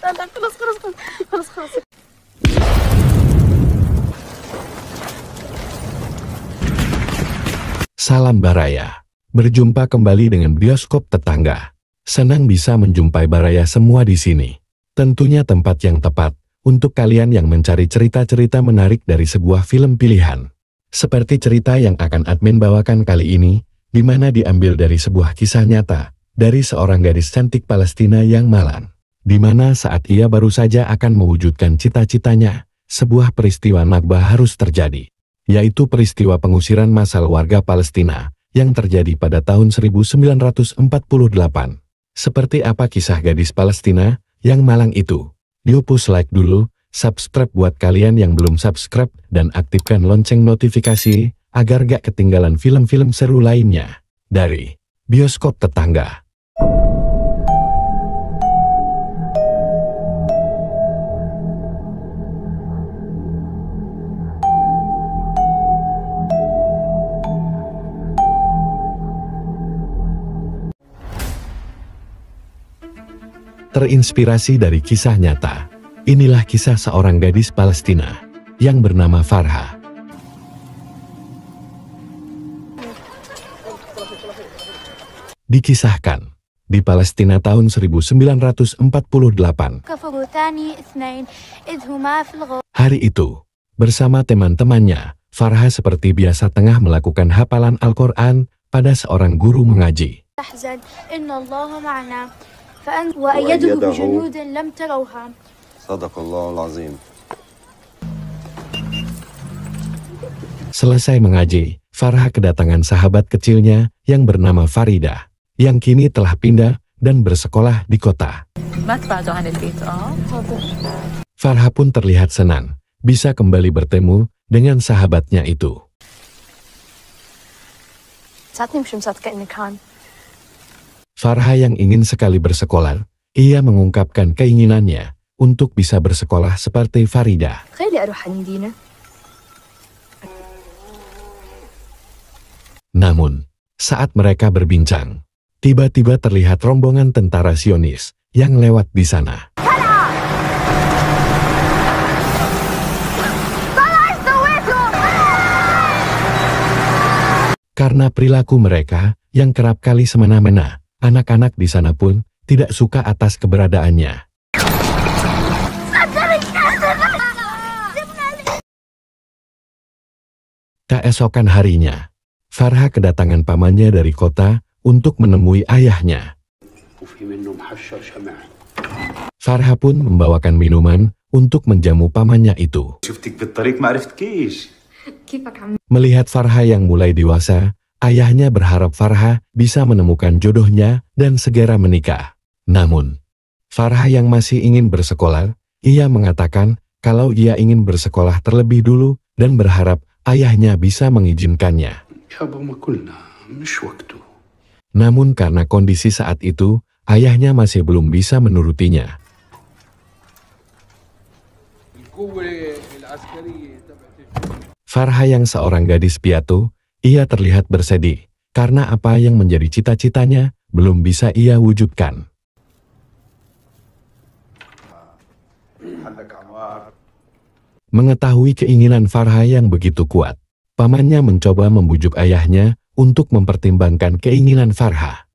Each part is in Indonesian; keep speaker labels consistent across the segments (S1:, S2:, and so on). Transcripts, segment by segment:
S1: خلاص خلاص خلاص خلاص.
S2: Salam Baraya. Berjumpa kembali dengan bioskop tetangga. Senang bisa menjumpai Baraya semua di sini. Tentunya tempat yang tepat untuk kalian yang mencari cerita-cerita menarik dari sebuah film pilihan. Seperti cerita yang akan admin bawakan kali ini, di mana diambil dari sebuah kisah nyata dari seorang gadis cantik Palestina yang malang. Di mana saat ia baru saja akan mewujudkan cita-citanya, sebuah peristiwa nakbah harus terjadi, yaitu peristiwa pengusiran massal warga Palestina yang terjadi pada tahun 1948. Seperti apa kisah gadis Palestina yang malang itu? Yuk push like dulu, subscribe buat kalian yang belum subscribe, dan aktifkan lonceng notifikasi agar gak ketinggalan film-film seru lainnya dari bioskop tetangga. Terinspirasi dari kisah nyata, inilah kisah seorang gadis Palestina yang bernama Farha. Dikisahkan, di Palestina tahun 1948. Hari itu, bersama teman-temannya, Farha seperti biasa tengah melakukan hafalan Al-Quran pada seorang guru mengaji. Selesai mengaji, Farha kedatangan sahabat kecilnya yang bernama Farida, yang kini telah pindah dan bersekolah di kota. Farha pun terlihat senang, bisa kembali bertemu dengan sahabatnya itu. Farha yang ingin sekali bersekolah, ia mengungkapkan keinginannya untuk bisa bersekolah seperti Farida. Namun, saat mereka berbincang, tiba-tiba terlihat rombongan tentara Zionis yang lewat di sana. Karena perilaku mereka yang kerap kali semena-mena, anak-anak di sana pun tidak suka atas keberadaannya. Keesokan harinya, Farha kedatangan pamannya dari kota untuk menemui ayahnya. Farha pun membawakan minuman untuk menjamu pamannya itu. Melihat Farha yang mulai dewasa, ayahnya berharap Farha bisa menemukan jodohnya dan segera menikah. Namun, Farha yang masih ingin bersekolah, ia mengatakan kalau ia ingin bersekolah terlebih dulu dan berharap ayahnya bisa mengizinkannya. Namun karena kondisi saat itu, ayahnya masih belum bisa menurutinya. Farha yang seorang gadis piatu, ia terlihat bersedih karena apa yang menjadi cita-citanya belum bisa ia wujudkan. Mengetahui keinginan Farha yang begitu kuat, pamannya mencoba membujuk ayahnya untuk mempertimbangkan keinginan Farha.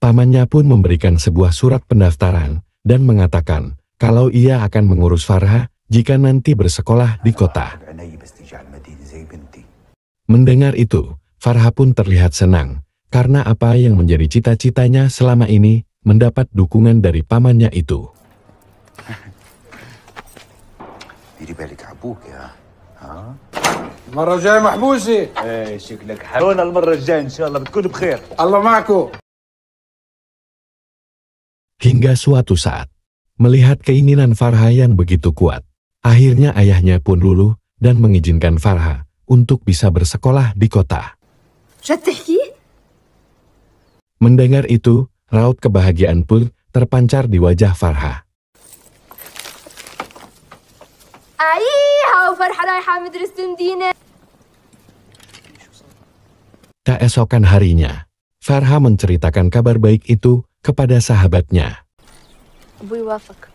S2: Pamannya pun memberikan sebuah surat pendaftaran dan mengatakan kalau ia akan mengurus Farha jika nanti bersekolah di kota. Mendengar itu, Farha pun terlihat senang karena apa yang menjadi cita-citanya selama ini mendapat dukungan dari pamannya itu. Hingga suatu saat, melihat keinginan Farha yang begitu kuat, akhirnya ayahnya pun luluh dan mengizinkan Farha untuk bisa bersekolah di kota. Mendengar itu, raut kebahagiaan pun terpancar di wajah Farha. Keesokan harinya, Farha menceritakan kabar baik itu kepada sahabatnya.
S1: أبوي وافق.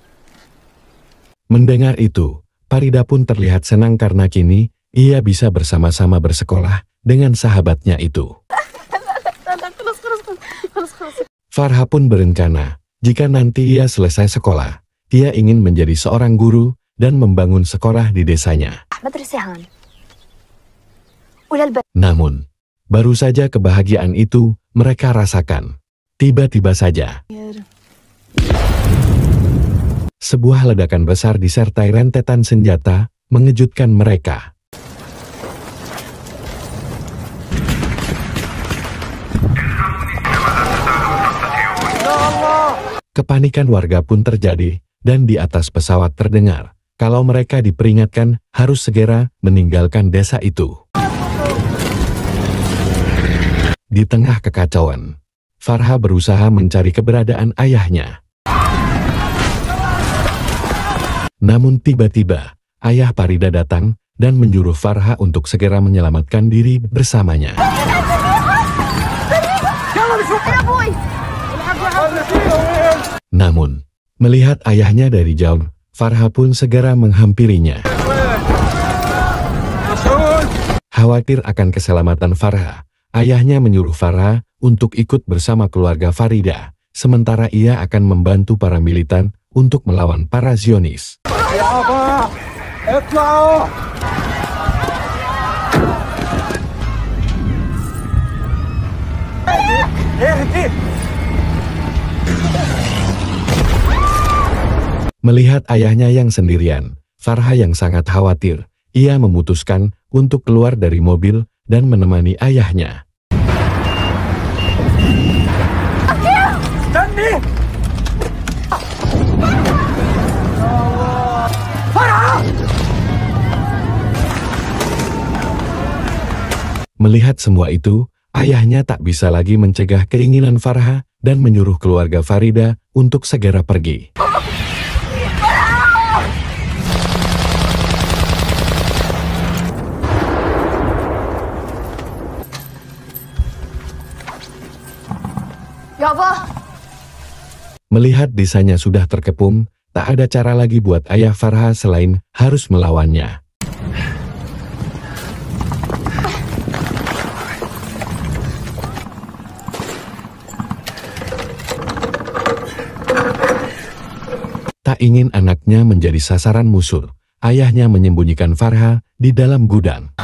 S2: Mendengar itu, Farida pun terlihat senang karena kini ia bisa bersama-sama bersekolah dengan sahabatnya itu.
S1: خلاص.
S2: Farha pun berencana, jika nanti ia selesai sekolah, ia ingin menjadi seorang guru dan membangun sekolah di desanya. Namun, baru saja kebahagiaan itu mereka rasakan. Tiba-tiba saja, sebuah ledakan besar disertai rentetan senjata mengejutkan mereka. Kepanikan warga pun terjadi, dan di atas pesawat terdengar kalau mereka diperingatkan harus segera meninggalkan desa itu. Di tengah kekacauan, Farha berusaha mencari keberadaan ayahnya. Namun tiba-tiba, ayah Farida datang dan menyuruh Farha untuk segera menyelamatkan diri bersamanya. Namun, melihat ayahnya dari jauh, Farha pun segera menghampirinya. Khawatir akan keselamatan Farha, ayahnya menyuruh Farha untuk ikut bersama keluarga Farida, sementara ia akan membantu para militan untuk melawan para Zionis. Melihat ayahnya yang sendirian, Farha yang sangat khawatir, ia memutuskan untuk keluar dari mobil dan menemani ayahnya. Melihat semua itu, ayahnya tak bisa lagi mencegah keinginan Farha dan menyuruh keluarga Farida untuk segera pergi. Melihat desanya sudah terkepung, tak ada cara lagi buat ayah Farha selain harus melawannya. Tak ingin anaknya menjadi sasaran musuh, ayahnya menyembunyikan Farha di dalam gudang.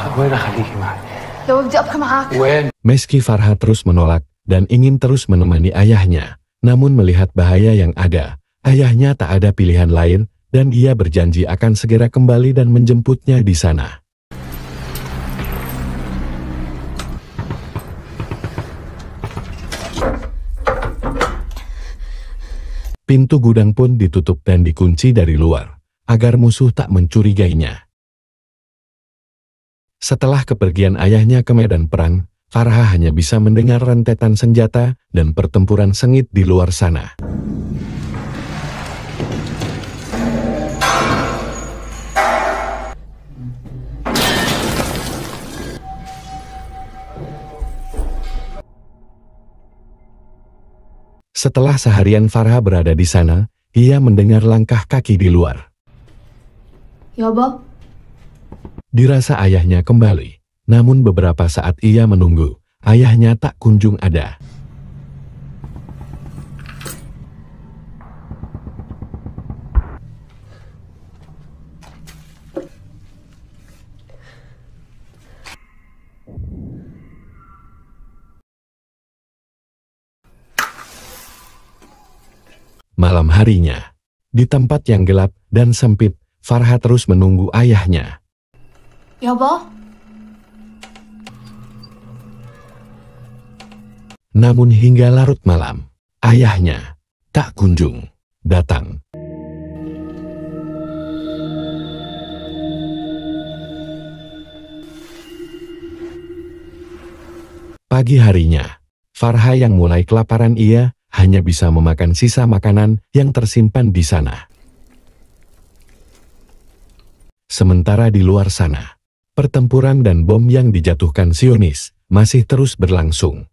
S2: Meski Farha terus menolak dan ingin terus menemani ayahnya, namun melihat bahaya yang ada, ayahnya tak ada pilihan lain dan ia berjanji akan segera kembali dan menjemputnya di sana. Pintu gudang pun ditutup dan dikunci dari luar, agar musuh tak mencurigainya. Setelah kepergian ayahnya ke medan perang, Farha hanya bisa mendengar rentetan senjata dan pertempuran sengit di luar sana. Setelah seharian Farha berada di sana, ia mendengar langkah kaki di luar.
S1: Yaba?
S2: Dirasa ayahnya kembali, namun beberapa saat ia menunggu, ayahnya tak kunjung ada. Malam harinya, di tempat yang gelap dan sempit, Farha terus menunggu ayahnya.
S1: Yaba?
S2: Namun hingga larut malam, ayahnya tak kunjung datang. Pagi harinya, Farha yang mulai kelaparan ia hanya bisa memakan sisa makanan yang tersimpan di sana. Sementara di luar sana, pertempuran dan bom yang dijatuhkan Zionis masih terus berlangsung.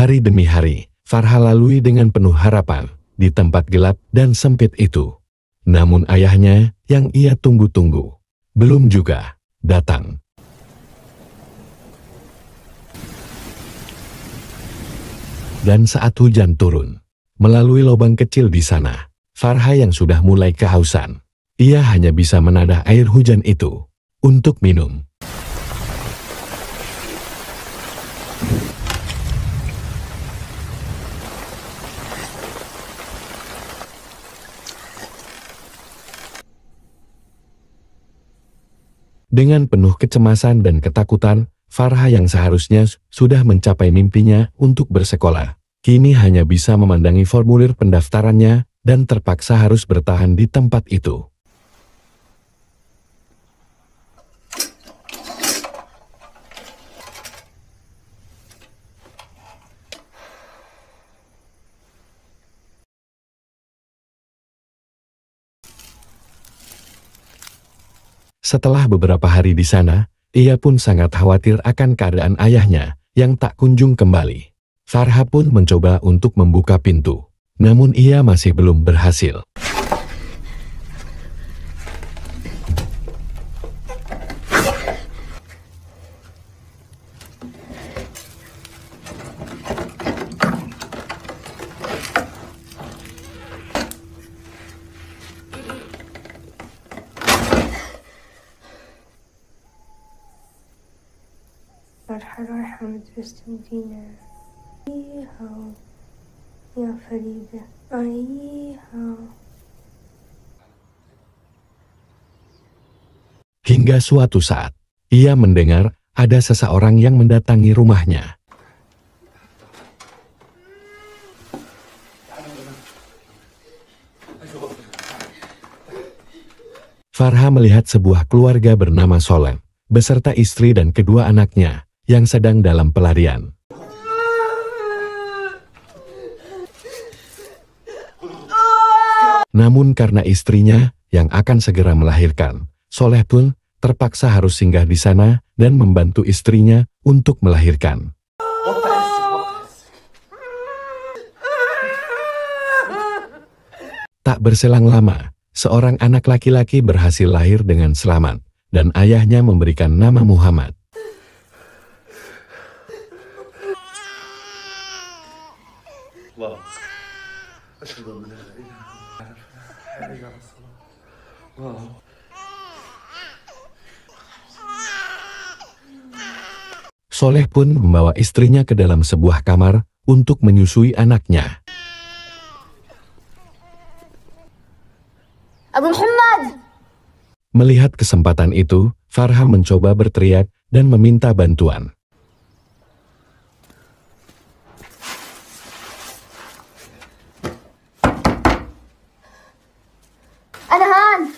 S2: Hari demi hari, Farha lalui dengan penuh harapan di tempat gelap dan sempit itu. Namun ayahnya yang ia tunggu-tunggu belum juga datang. Dan saat hujan turun, melalui lubang kecil di sana, Farha yang sudah mulai kehausan, ia hanya bisa menadah air hujan itu untuk minum. Dengan penuh kecemasan dan ketakutan, Farha yang seharusnya sudah mencapai mimpinya untuk bersekolah, kini hanya bisa memandangi formulir pendaftarannya dan terpaksa harus bertahan di tempat itu. Setelah beberapa hari di sana, ia pun sangat khawatir akan keadaan ayahnya yang tak kunjung kembali. Farha pun mencoba untuk membuka pintu, namun ia masih belum berhasil.
S3: فرحة رايحة مدرسة المدينة. أيها يا فريدة أيها.
S2: Hingga suatu saat, ia mendengar ada seseorang yang mendatangi rumahnya. Farha melihat sebuah keluarga bernama Soleh, beserta istri dan kedua anaknya, yang sedang dalam pelarian. Namun karena istrinya yang akan segera melahirkan, Soleh pun terpaksa harus singgah di sana dan membantu istrinya untuk melahirkan. Tak berselang lama, seorang anak laki-laki berhasil lahir dengan selamat, dan ayahnya memberikan nama Muhammad. Soleh pun membawa istrinya ke dalam sebuah kamar untuk menyusui anaknya.
S1: Abu Muhammad!
S2: Melihat kesempatan itu, Farha mencoba berteriak dan meminta bantuan.
S1: Anahan!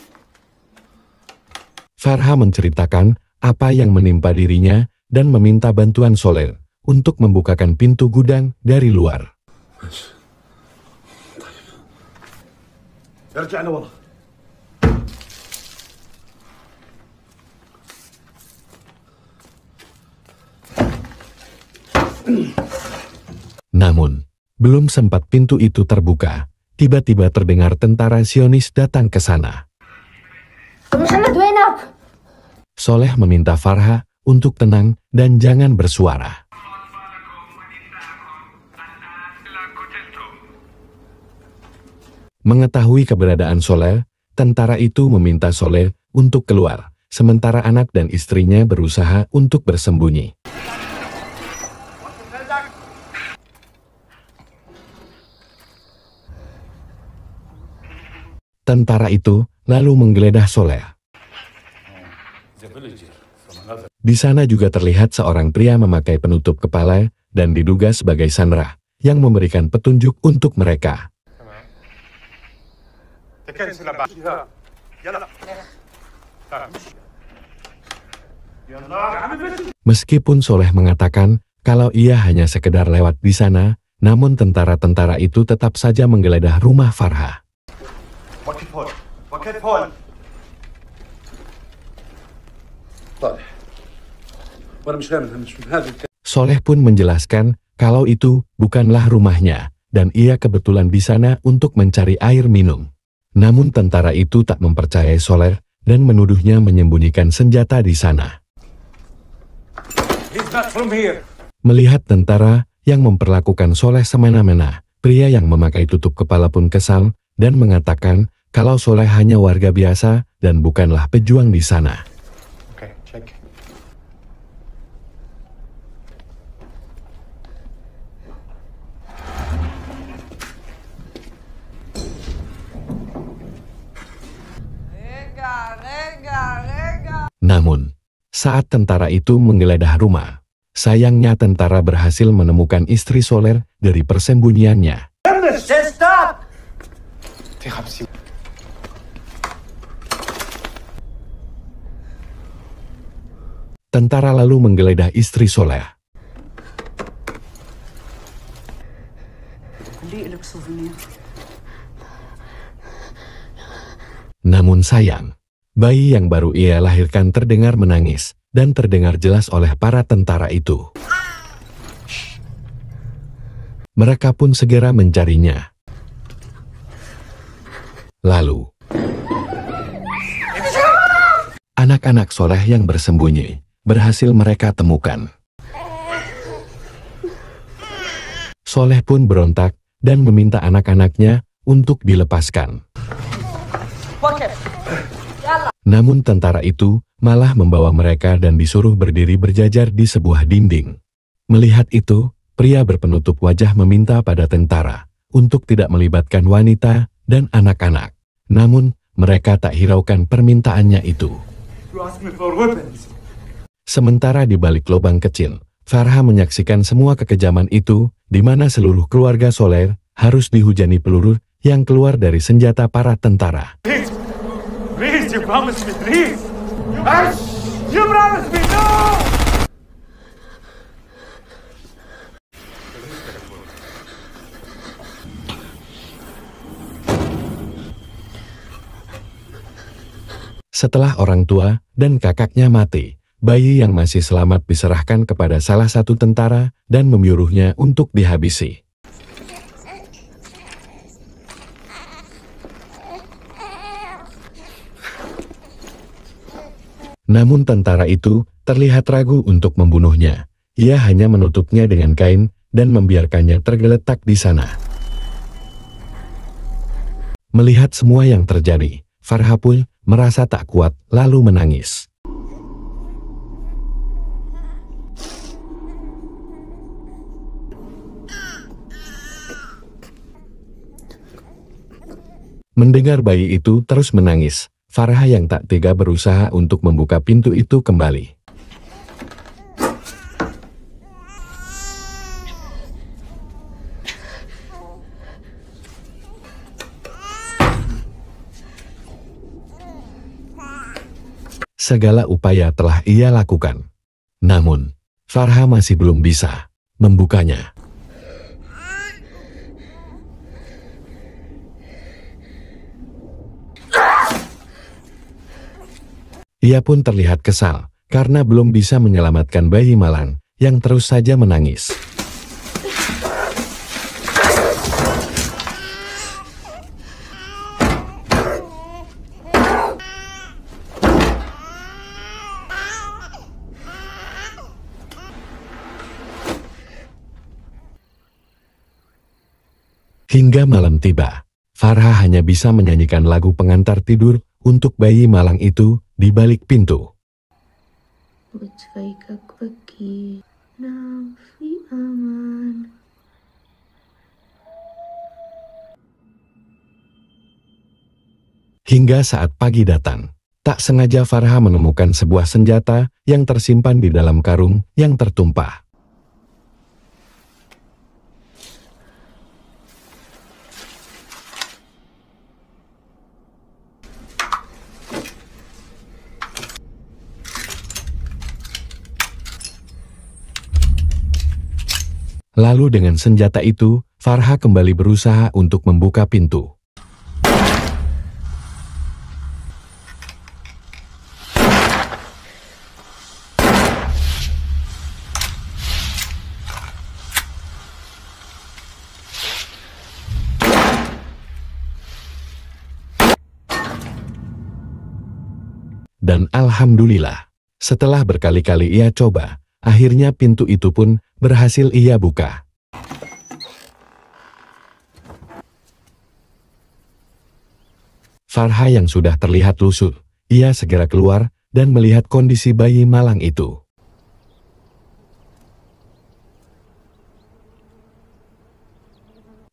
S2: Farha menceritakan apa yang menimpa dirinya dan meminta bantuan Soleh untuk membukakan pintu gudang dari luar. Namun, belum sempat pintu itu terbuka, tiba-tiba terdengar tentara Zionis datang ke sana.
S1: Muhammad, wenak?
S2: Soleh meminta Farha untuk tenang dan jangan bersuara. Mengetahui keberadaan Soleh, tentara itu meminta Soleh untuk keluar, sementara anak dan istrinya berusaha untuk bersembunyi. Tentara itu lalu menggeledah Soleh. Di sana juga terlihat seorang pria memakai penutup kepala dan diduga sebagai Sandra yang memberikan petunjuk untuk mereka. Meskipun Soleh mengatakan kalau ia hanya sekedar lewat di sana, namun tentara-tentara itu tetap saja menggeledah rumah Farha. Soleh pun menjelaskan kalau itu bukanlah rumahnya, dan ia kebetulan di sana untuk mencari air minum. Namun tentara itu tak mempercayai Soleh dan menuduhnya menyembunyikan senjata di sana.
S4: He's not from here.
S2: Melihat tentara yang memperlakukan Soleh semena-mena, pria yang memakai tutup kepala pun kesal dan mengatakan kalau Soleh hanya warga biasa dan bukanlah pejuang di sana.
S4: Okay, check.
S2: Namun, saat tentara itu menggeledah rumah, sayangnya tentara berhasil menemukan istri Soleh dari persembunyiannya.
S4: Just stop! تخبسي.
S2: Tentara lalu menggeledah istri Soleh. Namun sayang, bayi yang baru ia lahirkan terdengar menangis dan terdengar jelas oleh para tentara itu. Mereka pun segera mencarinya. Lalu, anak-anak Soleh yang bersembunyi berhasil mereka temukan. Soleh pun berontak dan meminta anak-anaknya untuk dilepaskan. Namun tentara itu malah membawa mereka dan disuruh berdiri berjajar di sebuah dinding. Melihat itu, pria berpenutup wajah meminta pada tentara untuk tidak melibatkan wanita dan anak-anak. Namun, mereka tak hiraukan permintaannya itu.
S4: You ask me for weapons.
S2: Sementara di balik lubang kecil, Farha menyaksikan semua kekejaman itu, di mana seluruh keluarga Soleh harus dihujani peluru yang keluar dari senjata para tentara.
S4: Please, you promise me, please. You promise me, no!
S2: Setelah orang tua dan kakaknya mati, bayi yang masih selamat diserahkan kepada salah satu tentara dan menyuruhnya untuk dihabisi. Namun tentara itu terlihat ragu untuk membunuhnya. Ia hanya menutupnya dengan kain dan membiarkannya tergeletak di sana. Melihat semua yang terjadi, Farha pun merasa tak kuat lalu menangis. Mendengar bayi itu terus menangis, Farha yang tak tega berusaha untuk membuka pintu itu kembali. Segala upaya telah ia lakukan. Namun, Farha masih belum bisa membukanya. Ia pun terlihat kesal karena belum bisa menyelamatkan bayi malang yang terus saja menangis. Hingga malam tiba, Farha hanya bisa menyanyikan lagu pengantar tidur untuk bayi malang itu di balik pintu. Hingga saat pagi datang, tak sengaja Farha menemukan sebuah senjata yang tersimpan di dalam karung yang tertumpah. Lalu dengan senjata itu, Farha kembali berusaha untuk membuka pintu. Dan alhamdulillah, setelah berkali-kali ia coba, akhirnya pintu itu pun berhasil ia buka. Farha yang sudah terlihat lusuh, ia segera keluar dan melihat kondisi bayi malang itu.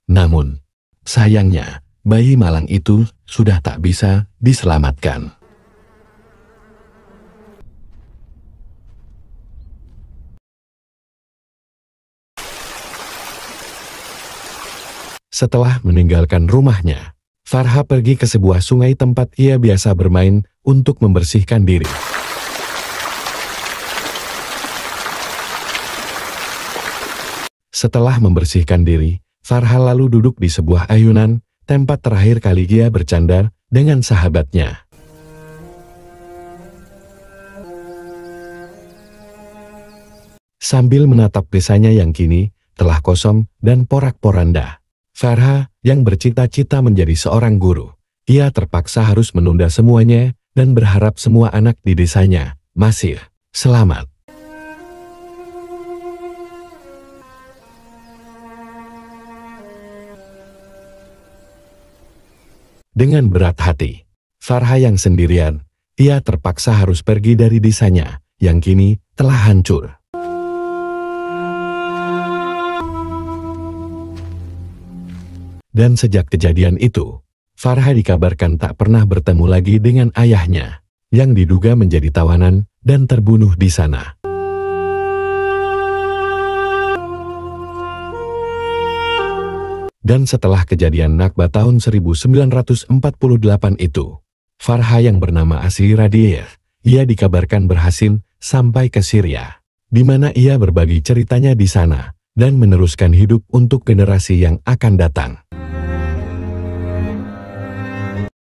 S2: Namun, sayangnya, bayi malang itu sudah tak bisa diselamatkan. Setelah meninggalkan rumahnya, Farha pergi ke sebuah sungai tempat ia biasa bermain untuk membersihkan diri. Setelah membersihkan diri, Farha lalu duduk di sebuah ayunan, tempat terakhir kali ia bercanda dengan sahabatnya. Sambil menatap desanya yang kini telah kosong dan porak-poranda, Farha yang bercita-cita menjadi seorang guru, ia terpaksa harus menunda semuanya dan berharap semua anak di desanya masih selamat. Dengan berat hati, Farha yang sendirian, ia terpaksa harus pergi dari desanya yang kini telah hancur. Dan sejak kejadian itu, Farha dikabarkan tak pernah bertemu lagi dengan ayahnya, yang diduga menjadi tawanan dan terbunuh di sana. Dan setelah kejadian Nakba tahun 1948 itu, Farha yang bernama Asli Radiev, ia dikabarkan berhasil sampai ke Syria, di mana ia berbagi ceritanya di sana, dan meneruskan hidup untuk generasi yang akan datang.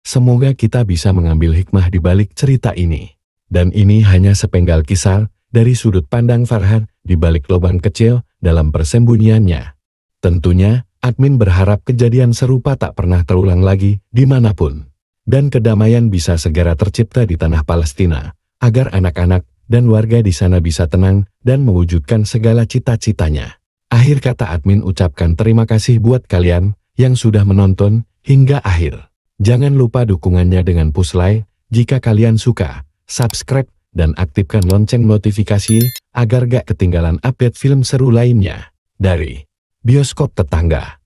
S2: Semoga kita bisa mengambil hikmah di balik cerita ini. Dan ini hanya sepenggal kisah dari sudut pandang Farhan di balik lubang kecil dalam persembunyiannya. Tentunya, admin berharap kejadian serupa tak pernah terulang lagi dimanapun. Dan kedamaian bisa segera tercipta di tanah Palestina, agar anak-anak dan warga di sana bisa tenang dan mewujudkan segala cita-citanya. Akhir kata admin ucapkan terima kasih buat kalian yang sudah menonton hingga akhir. Jangan lupa dukungannya dengan push like, jika kalian suka, subscribe, dan aktifkan lonceng notifikasi agar gak ketinggalan update film seru lainnya dari Bioskop Tetangga.